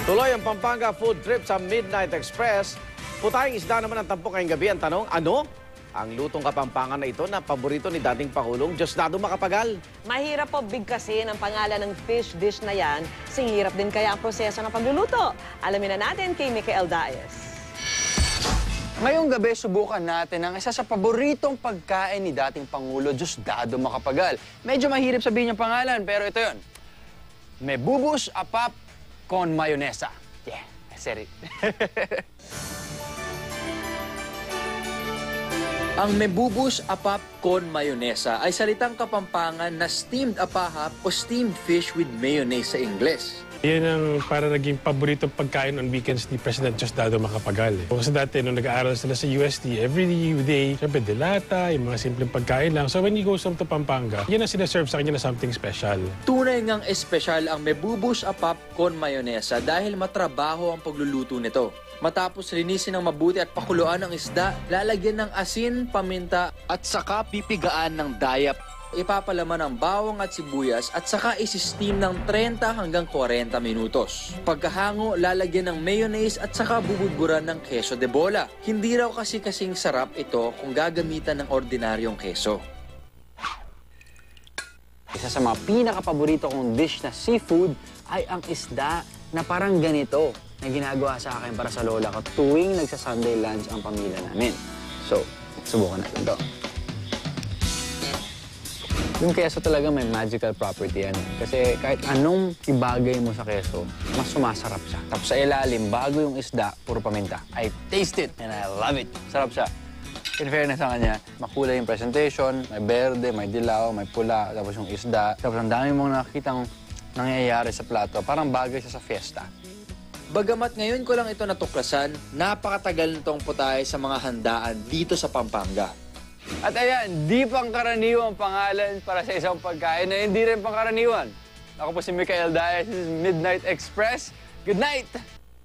Tuloy ang Pampanga food trip sa Midnight Express. Putayang isda naman ang tampok ngayong gabi. Ang tanong, ano? Ang lutong Kapampangan na ito na paborito ni dating Pangulong Diosdado Macapagal. Mahirap po bigkasin ang pangalan ng fish dish na yan. Singirap din kaya ang proseso ng pagluluto. Alamin na natin kay Micael Daes. Ngayong gabi, subukan natin ang isa sa paboritong pagkain ni dating Pangulo Diosdado Macapagal. Medyo mahirap sabihin yung pangalan, pero ito yun. Mebubus apap con mayonesa. Yeah, I said it. Ang mebubus apap con mayonesa ay salitang Kapampangan na steamed apahap o steamed fish with mayonnaise sa Ingles. Yan ang para naging paboritong pagkain on weekends ni President Diosdado Macapagal. Kasi dati, nung nag-aaral sila sa UST, every day, syempre delata, yung mga simpleng pagkain lang. So when he goes home to Pampanga, yan ang sinaserve sa kanya na something special. Tunay ngang espesyal ang mebubus apap con mayonesa dahil matrabaho ang pagluluto nito. Matapos linisin ng mabuti at pakuluan ang isda, lalagyan ng asin, paminta at saka pipigaan ng dayap. Ipapalaman ang bawang at sibuyas at saka isi-steam ng 30 hanggang 40 minutos. Pagkahango, lalagyan ng mayonnaise at saka bubudburan ng queso de bola. Hindi raw kasi kasing sarap ito kung gagamitan ng ordinaryong queso. Isa sa mga pinakapaborito kong dish na seafood ay ang isda na parang ganito na ginagawa sa akin para sa lola ko tuwing nagsa-Sunday lunch ang pamilya namin. So, subukan natin ito. Yung keso talaga may magical property yan. Kasi kahit anong ibagay mo sa keso, mas sumasarap siya. Tapos sa ilalim, bago yung isda, puro paminta. I taste it and I love it. Sarap siya. In fairness sa kanya, makulay yung presentation, may berde, may dilaw, may pula, tapos yung isda. Tapos ang dami mong nakikitang nangyayari sa plato, parang bagay siya sa fiesta. Bagamat ngayon ko lang ito natuklasan, napakatagal nitong putahe sa mga handaan dito sa Pampanga. At ayan, di pangkaraniwang pangalan para sa isang pagkain na hindi rin pangkaraniwan. Ako po si Micael Daes, Midnight Express. Good night!